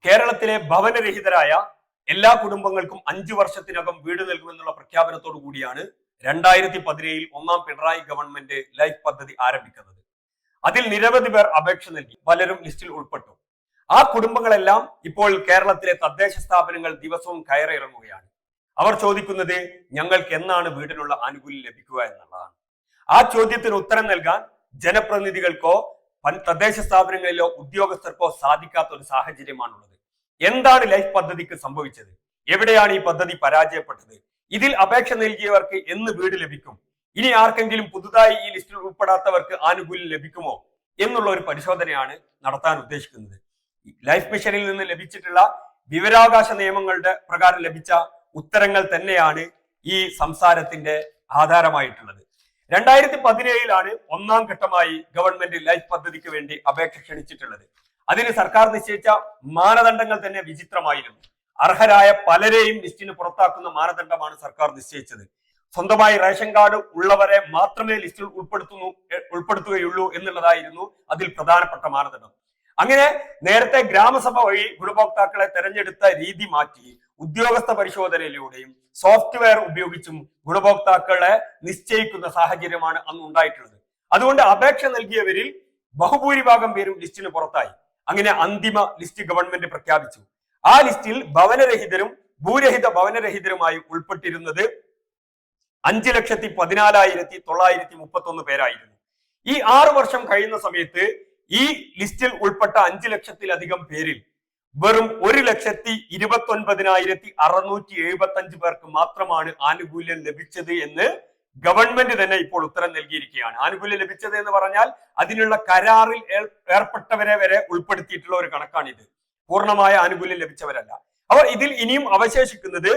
കേരളത്തിലെ ഭവനരഹിതരായ എല്ലാ കുടുംബങ്ങൾക്കും 5 വർഷത്തിനകം വീട് നൽകുമെന്നുള്ള പ്രഖ്യാപനത്തോടു കൂടിയാണ് 2017 ഒന്നാം പിണറായി ഗവൺമെന്റ് ലൈഫ് പദ്ധതി ആരംഭിക്കുന്നത്. അതിൽ നിരവധി പേർ അപേക്ഷ നൽകി, പലരും ലിസ്റ്റിൽ ഉൾപ്പെട്ടു. ആ കുടുംബങ്ങളെല്ലാം ഇപ്പോൾ കേരളത്തിലെ തദ്ദേശ സ്ഥാപനങ്ങൾ ദിവസവും കയറിയിറങ്ങുകയാണ്. അവർ ചോദിക്കുന്നത് ഞങ്ങൾക്ക് എന്നാണ് വീടിനുള്ള ആനുകൂല്യം ലഭിക്കുക എന്നുള്ളതാണ്. ആ ചോദ്യത്തിന് ഉത്തരം നൽകാൻ ജനപ്രതിനിധികൾക്കോ തദ്ദേശ സ്ഥാപനങ്ങളിലോ ഉദ്യോഗസ്ഥർക്കോ സാധിക്കാത്ത ഒരു സാഹചര്യമാണുള്ളത്. എന്താണ് ലൈഫ് പദ്ധതിക്ക് സംഭവിച്ചത്? എവിടെയാണ് ഈ പദ്ധതി പരാജയപ്പെട്ടത്? ഇതിൽ അപേക്ഷ നൽകിയവർക്ക് എന്ന് വീട് ലഭിക്കും? ഇനി ആർക്കെങ്കിലും പുതുതായി ഈ ലിസ്റ്റിൽ ഉൾപ്പെടാത്തവർക്ക് ആനുകൂല്യം ലഭിക്കുമോ എന്നുള്ള ഒരു പരിശോധനയാണ് നടത്താൻ ഉദ്ദേശിക്കുന്നത്. ലൈഫ് മിഷനിൽ നിന്ന് ലഭിച്ചിട്ടുള്ള വിവരാവകാശ നിയമങ്ങളുടെ പ്രകാരം ലഭിച്ച ഉത്തരങ്ങൾ തന്നെയാണ് ഈ സംസാരത്തിന്റെ ആധാരമായിട്ടുള്ളത്. 2017 ഒന്നാം ഘട്ടമായി ഗവൺമെന്റ് ലൈഫ് പദ്ധതിക്ക് വേണ്ടി അപേക്ഷ ക്ഷണിച്ചിട്ടുള്ളത്. അതിന് സർക്കാർ നിശ്ചയിച്ച മാനദണ്ഡങ്ങൾ തന്നെ വിചിത്രമായിരുന്നു. അർഹരായ പലരെയും ലിസ്റ്റിന് പുറത്താക്കുന്ന മാനദണ്ഡമാണ് സർക്കാർ നിശ്ചയിച്ചത്. സ്വന്തമായി റേഷൻ കാർഡ് ഉള്ളവരെ മാത്രമേ ലിസ്റ്റിൽ ഉൾപ്പെടുത്തുകയുള്ളൂ എന്നുള്ളതായിരുന്നു അതിൽ പ്രധാനപ്പെട്ട മാനദണ്ഡം. അങ്ങനെ നേരത്തെ ഗ്രാമസഭ വഴി ഗുണഭോക്താക്കളെ തെരഞ്ഞെടുത്ത രീതി മാറ്റി ഉദ്യോഗസ്ഥ പരിശോധനയിലൂടെയും സോഫ്റ്റ്വെയർ ഉപയോഗിച്ചും ഗുണഭോക്താക്കളെ നിശ്ചയിക്കുന്ന സാഹചര്യമാണ് അന്ന് ഉണ്ടായിട്ടുള്ളത്. അതുകൊണ്ട് അപേക്ഷ നൽകിയവരിൽ ബഹുഭൂരിഭാഗം പേരും ലിസ്റ്റിന് പുറത്തായി. അങ്ങനെ അന്തിമ ലിസ്റ്റ് ഗവൺമെന്റ് പ്രഖ്യാപിച്ചു. ആ ലിസ്റ്റിൽ ഭവനരഹിതരും ഭൂരഹിത ഭവനരഹിതരുമായി ഉൾപ്പെട്ടിരുന്നത് 5,14,931 പേരായിരുന്നു. ഈ 6 വർഷം കഴിയുന്ന സമയത്ത് ഈ ലിസ്റ്റിൽ ഉൾപ്പെട്ട 5 ലക്ഷത്തിലധികം പേരിൽ വെറും 1,29,675 പേർക്ക് മാത്രമാണ് ആനുകൂല്യം ലഭിച്ചത് എന്ന് ഗവൺമെന്റ് തന്നെ ഇപ്പോൾ ഉത്തരം നൽകിയിരിക്കുകയാണ്. ആനുകൂല്യം ലഭിച്ചത് എന്ന് പറഞ്ഞാൽ അതിനുള്ള കരാറിൽ ഏർപ്പെട്ടവരെ വരെ ഉൾപ്പെടുത്തിയിട്ടുള്ള ഒരു കണക്കാണിത്. പൂർണ്ണമായ ആനുകൂല്യം ലഭിച്ചവരല്ല. അപ്പോൾ ഇതിൽ ഇനിയും അവശേഷിക്കുന്നത്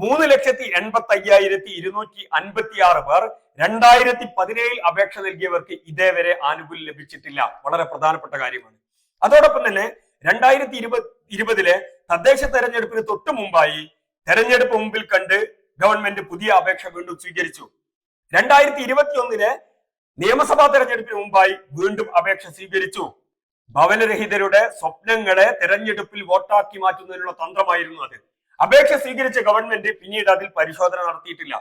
3,85,256 പേർ 2017 അപേക്ഷ നൽകിയവർക്ക് ഇതേവരെ ആനുകൂല്യം ലഭിച്ചിട്ടില്ല. വളരെ പ്രധാനപ്പെട്ട കാര്യമാണ്. അതോടൊപ്പം തന്നെ 2020 തദ്ദേശ തെരഞ്ഞെടുപ്പിന് തൊട്ടു മുമ്പായി തെരഞ്ഞെടുപ്പ് മുമ്പിൽ കണ്ട് ഗവൺമെന്റ് പുതിയ അപേക്ഷ വീണ്ടും സ്വീകരിച്ചു. 2021 നിയമസഭാ തെരഞ്ഞെടുപ്പിന് മുമ്പായി വീണ്ടും അപേക്ഷ സ്വീകരിച്ചു. ഭവനരഹിതരുടെ സ്വപ്നങ്ങളെ തെരഞ്ഞെടുപ്പിൽ വോട്ടാക്കി മാറ്റുന്നതിനുള്ള തന്ത്രമായിരുന്നു അത്. അപേക്ഷ സ്വീകരിച്ച ഗവൺമെന്റ് പിന്നീട് അതിൽ പരിശോധന നടത്തിയിട്ടില്ല.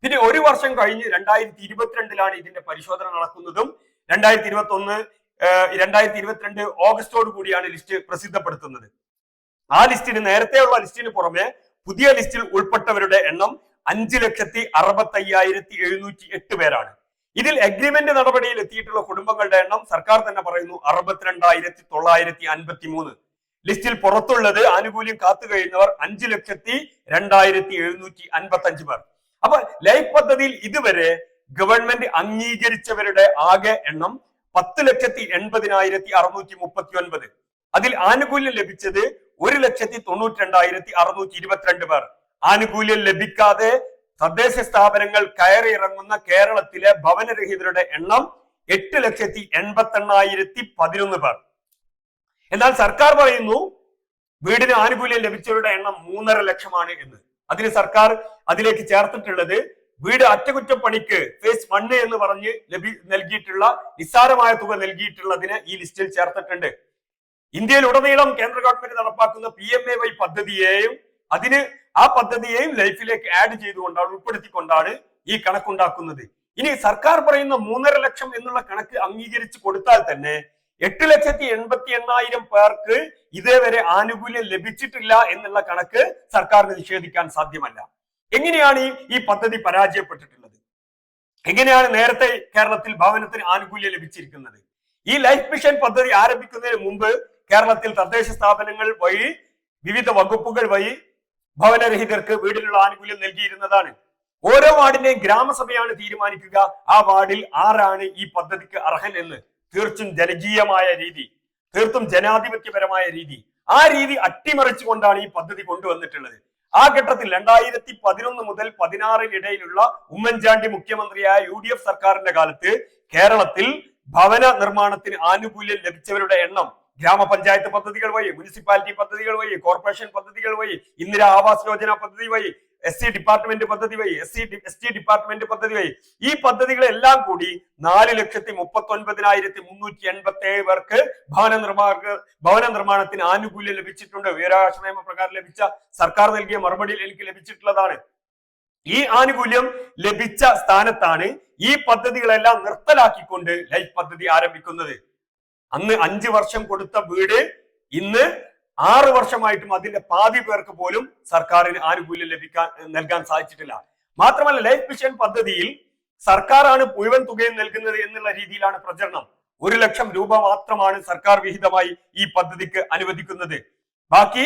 പിന്നെ 1 വർഷം കഴിഞ്ഞ് 2022 ഇതിന്റെ പരിശോധന നടക്കുന്നതും 2022 ഓഗസ്റ്റോട് കൂടിയാണ് ലിസ്റ്റ് പ്രസിദ്ധപ്പെടുത്തുന്നത്. ആ ലിസ്റ്റിന് നേരത്തെയുള്ള ലിസ്റ്റിന് പുറമെ പുതിയ ലിസ്റ്റിൽ ഉൾപ്പെട്ടവരുടെ എണ്ണം 5,65,708 പേരാണ്. ഇതിൽ എഗ്രിമെന്റ് നടപടിയിൽ എത്തിയിട്ടുള്ള കുടുംബങ്ങളുടെ എണ്ണം സർക്കാർ തന്നെ പറയുന്നു 62,953. ലിസ്റ്റിൽ പുറത്തുള്ളത് ആനുകൂല്യം കാത്തു കഴിയുന്നവർ 5,02,755 പേർ. അപ്പൊ ലൈഫ് പദ്ധതിയിൽ ഇതുവരെ ഗവൺമെന്റ് അംഗീകരിച്ചവരുടെ ആകെ എണ്ണം 10,80,639. അതിൽ ആനുകൂല്യം ലഭിച്ചത് 1,92,622 പേർ. ആനുകൂല്യം ലഭിക്കാതെ തദ്ദേശ സ്ഥാപനങ്ങൾ കയറിയിറങ്ങുന്ന കേരളത്തിലെ ഭവനരഹിതരുടെ എണ്ണം 8,88,11 പേർ. എന്നാൽ സർക്കാർ പറയുന്നു വീടിന് ആനുകൂല്യം ലഭിച്ചവരുടെ എണ്ണം 3.5 ലക്ഷമാണ് എന്ന്. അതിന് സർക്കാർ അതിലേക്ക് ചേർത്തിട്ടുള്ളത് വീട് അറ്റകുറ്റപ്പണിക്ക് ഫേസ് 1 എന്ന് പറഞ്ഞ് നൽകിയിട്ടുള്ള നിസ്സാരമായ തുക നൽകിയിട്ടുള്ളതിന് ഈ ലിസ്റ്റിൽ ചേർത്തിട്ടുണ്ട്. ഇന്ത്യയിൽ ഉടനീളം കേന്ദ്ര ഗവൺമെന്റ് നടപ്പാക്കുന്ന PMAY പദ്ധതിയെയും ആ പദ്ധതിയെയും ലൈഫിലേക്ക് ആഡ് ചെയ്തുകൊണ്ടാണ്, ഉൾപ്പെടുത്തിക്കൊണ്ടാണ് ഈ കണക്കുണ്ടാക്കുന്നത്. ഇനി സർക്കാർ പറയുന്ന 3.5 ലക്ഷം എന്നുള്ള കണക്ക് അംഗീകരിച്ചു കൊടുത്താൽ തന്നെ 8,88,000 പേർക്ക് ഇതേവരെ ആനുകൂല്യം ലഭിച്ചിട്ടില്ല എന്നുള്ള കണക്ക് സർക്കാരിന് നിഷേധിക്കാൻ സാധ്യമല്ല. എങ്ങനെയാണ് ഈ പദ്ധതി പരാജയപ്പെട്ടിട്ടുള്ളത്? എങ്ങനെയാണ് നേരത്തെ കേരളത്തിൽ ഭവനത്തിന് ആനുകൂല്യം ലഭിച്ചിരിക്കുന്നത്? ഈ ലൈഫ് മിഷൻ പദ്ധതി ആരംഭിക്കുന്നതിന് മുമ്പ് കേരളത്തിൽ തദ്ദേശ സ്ഥാപനങ്ങൾ വഴി വിവിധ വകുപ്പുകൾ വഴി ഭവനരഹിതർക്ക് വീടിനുള്ള ആനുകൂല്യം നൽകിയിരുന്നതാണ്. ഓരോ വാർഡിന്റെയും ഗ്രാമസഭയാണ് തീരുമാനിക്കുക ആ വാർഡിൽ ആരാണ് ഈ പദ്ധതിക്ക് അർഹൻ എന്ന്. തീർത്തും ജനകീയമായ രീതി, തീർത്തും ജനാധിപത്യപരമായ രീതി. ആ രീതി അട്ടിമറിച്ചുകൊണ്ടാണ് ഈ പദ്ധതി കൊണ്ടുവന്നിട്ടുള്ളത്. ആ ഘട്ടത്തിൽ 2011 മുതൽ 2016 ഇടയിലുള്ള ഉമ്മൻചാണ്ടി മുഖ്യമന്ത്രിയായ UDF സർക്കാരിന്റെ കാലത്ത് കേരളത്തിൽ ഭവന നിർമ്മാണത്തിന് ആനുകൂല്യം ലഭിച്ചവരുടെ എണ്ണം ഗ്രാമപഞ്ചായത്ത് പദ്ധതികൾ വഴി, മുനിസിപ്പാലിറ്റി പദ്ധതികൾ വഴി, കോർപ്പറേഷൻ പദ്ധതികൾ വഴി, ഇന്ദിരാ ആവാസ് യോജന പദ്ധതി വഴി SC ഡിപ്പാർട്ട്മെന്റ് പദ്ധതി വഴി, ST ഡിപ്പാർട്ട്മെന്റ് പദ്ധതി വഴി ഈ പദ്ധതികളെല്ലാം കൂടി 4,39,387 പേർക്ക് ഭവന നിർമ്മാണത്തിന് ആനുകൂല്യം ലഭിച്ചിട്ടുണ്ട്. വിവരാവകാശ നിയമപ്രകാരം ലഭിച്ച സർക്കാർ നൽകിയ മറുപടിയിൽ എനിക്ക് ലഭിച്ചിട്ടുള്ളതാണ്. ഈ ആനുകൂല്യം ലഭിച്ച സ്ഥാനത്താണ് ഈ പദ്ധതികളെല്ലാം നിർത്തലാക്കിക്കൊണ്ട് ലൈഫ് പദ്ധതി ആരംഭിക്കുന്നത്. അന്ന് 5 വർഷം കൊടുത്ത വീട് ഇന്ന് 6 വർഷമായിട്ടും അതിന്റെ പാതി പേർക്ക് പോലും സർക്കാരിന് ആനുകൂല്യം നൽകാൻ സാധിച്ചിട്ടില്ല. മാത്രമല്ല, ലൈഫ് മിഷൻ പദ്ധതിയിൽ സർക്കാരാണ് മുഴുവൻ തുകയും നൽകുന്നത് എന്നുള്ള രീതിയിലാണ് പ്രചരണം. 1 ലക്ഷം രൂപ മാത്രമാണ് സർക്കാർ വിഹിതമായി ഈ പദ്ധതിക്ക് അനുവദിക്കുന്നത്. ബാക്കി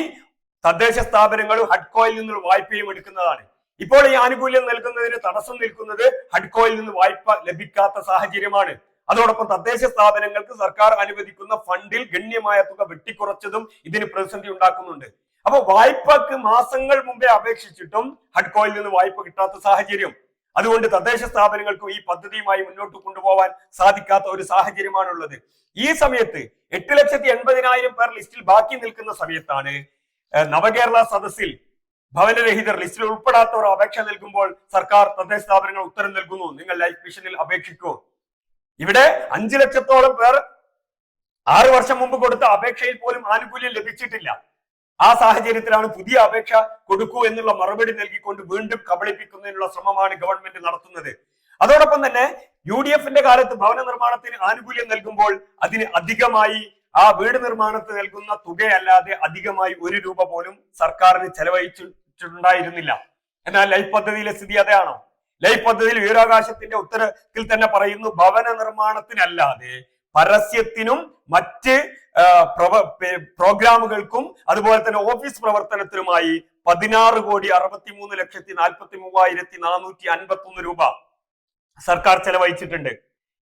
തദ്ദേശ സ്ഥാപനങ്ങളും ഹഡ്കോയിൽ നിന്നുള്ള വായ്പയും എടുക്കുന്നതാണ്. ഇപ്പോൾ ഈ ആനുകൂല്യം നൽകുന്നതിന് തടസ്സം നിൽക്കുന്നത് ഹഡ്കോയിൽ നിന്ന് വായ്പ ലഭിക്കാത്ത സാഹചര്യമാണ്. അതോടൊപ്പം തദ്ദേശ സ്ഥാപനങ്ങൾക്ക് സർക്കാർ അനുവദിക്കുന്ന ഫണ്ടിൽ ഗണ്യമായ തുക വെട്ടിക്കുറച്ചതും ഇതിന് പ്രതിസന്ധി ഉണ്ടാക്കുന്നുണ്ട്. അപ്പൊ വായ്പക്ക് മാസങ്ങൾ മുമ്പേ അപേക്ഷിച്ചിട്ടും ഹഡ്കോയിൽ നിന്ന് വായ്പ കിട്ടാത്ത സാഹചര്യം. അതുകൊണ്ട് തദ്ദേശ സ്ഥാപനങ്ങൾക്കും ഈ പദ്ധതിയുമായി മുന്നോട്ട് കൊണ്ടുപോകാൻ സാധിക്കാത്ത ഒരു സാഹചര്യമാണുള്ളത്. ഈ സമയത്ത് 8,80,000 പേർ ലിസ്റ്റിൽ ബാക്കി നിൽക്കുന്ന സമയത്താണ് നവകേരള സദസ്സിൽ ഭവനരഹിതർ ലിസ്റ്റിൽ ഉൾപ്പെടാത്തവർ അപേക്ഷ നൽകുമ്പോൾ സർക്കാർ തദ്ദേശ സ്ഥാപനങ്ങൾ ഉത്തരം നൽകുന്നു, നിങ്ങൾ ലൈഫ് മിഷനിൽ അപേക്ഷിക്കൂ. ഇവിടെ 5 ലക്ഷത്തോളം പേർ 6 വർഷം മുമ്പ് കൊടുത്ത അപേക്ഷയിൽ പോലും ആനുകൂല്യം ലഭിച്ചിട്ടില്ല. ആ സാഹചര്യത്തിലാണ് പുതിയ അപേക്ഷ കൊടുക്കൂ എന്നുള്ള മറുപടി നൽകിക്കൊണ്ട് വീണ്ടും കബളിപ്പിക്കുന്നതിനുള്ള ശ്രമമാണ് ഗവൺമെന്റ് നടത്തുന്നത്. അതോടൊപ്പം തന്നെ UDFന്റെ കാലത്ത് ഭവന നിർമ്മാണത്തിന് ആനുകൂല്യം നൽകുമ്പോൾ അതിന് അധികമായി ആ വീട് നിർമ്മാണത്തിന് നൽകുന്ന തുകയല്ലാതെ അധികമായി 1 രൂപ പോലും സർക്കാരിന് ചെലവഴിച്ചിട്ടുണ്ടായിരുന്നില്ല. എന്നാൽ ലൈഫ് പദ്ധതിയിലെ സ്ഥിതി അതാണോ? ലൈഫ് പദ്ധതിയിൽ വിവരാവകാശത്തിന്റെ ഉത്തരത്തിൽ തന്നെ പറയുന്നു, ഭവന നിർമ്മാണത്തിനല്ലാതെ പരസ്യത്തിനും മറ്റ് പ്രോഗ്രാമുകൾക്കും അതുപോലെ തന്നെ ഓഫീസ് പ്രവർത്തനത്തിനുമായി 16,63,43,451 രൂപ സർക്കാർ ചെലവഴിച്ചിട്ടുണ്ട്.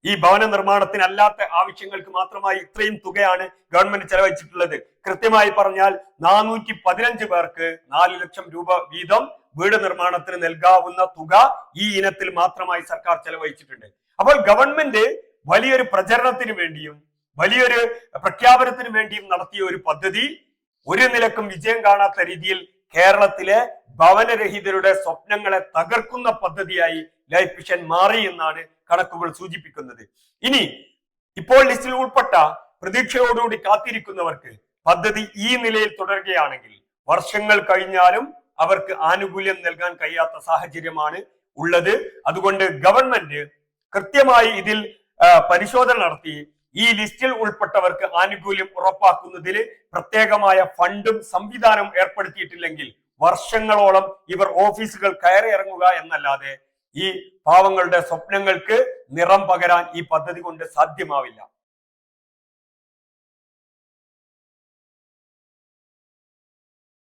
ഈ ഭവന നിർമ്മാണത്തിനല്ലാത്ത ആവശ്യങ്ങൾക്ക് മാത്രമായി ഇത്രയും തുകയാണ് ഗവൺമെന്റ് ചെലവഴിച്ചിട്ടുള്ളത്. കൃത്യമായി പറഞ്ഞാൽ 415 പേർക്ക് 4 ലക്ഷം രൂപ വീതം വീട് നിർമ്മാണത്തിന് നൽകാവുന്ന തുക ഈ ഇനത്തിൽ മാത്രമായി സർക്കാർ ചെലവഴിച്ചിട്ടുണ്ട്. അപ്പോൾ ഗവൺമെന്റ് വലിയൊരു പ്രചരണത്തിന് വേണ്ടിയും വലിയൊരു പ്രഖ്യാപനത്തിന് വേണ്ടിയും നടത്തിയ ഒരു പദ്ധതി ഒരു നിലക്കും വിജയം കാണാത്ത രീതിയിൽ കേരളത്തിലെ ഭവനരഹിതരുടെ സ്വപ്നങ്ങളെ തകർക്കുന്ന പദ്ധതിയായി ലൈഫ് മിഷൻ മാറി എന്നാണ് കണക്കുകൾ സൂചിപ്പിക്കുന്നത്. ഇനി ഇപ്പോൾ ലിസ്റ്റിൽ ഉൾപ്പെട്ട പ്രതീക്ഷയോടുകൂടി കാത്തിരിക്കുന്നവർക്ക് പദ്ധതി ഈ നിലയിൽ തുടരുകയാണെങ്കിൽ വർഷങ്ങൾ കഴിഞ്ഞാലും അവർക്ക് ആനുകൂല്യം നൽകാൻ കഴിയാത്ത സാഹചര്യമാണ് ഉള്ളത്. അതുകൊണ്ട് ഗവൺമെന്റ് കൃത്യമായി ഇതിൽ പരിശോധന നടത്തി ഈ ലിസ്റ്റിൽ ഉൾപ്പെട്ടവർക്ക് ആനുകൂല്യം ഉറപ്പാക്കുന്നതിൽ പ്രത്യേകമായ ഫണ്ടും സംവിധാനവും ഏർപ്പെടുത്തിയിട്ടില്ലെങ്കിൽ വർഷങ്ങളോളം ഇവർ ഓഫീസുകൾ കയറി ഇറങ്ങുക എന്നല്ലാതെ ഈ പാവങ്ങളുടെ സ്വപ്നങ്ങൾക്ക് നിറം പകരാൻ ഈ പദ്ധതി കൊണ്ട് സാധ്യമാവില്ല.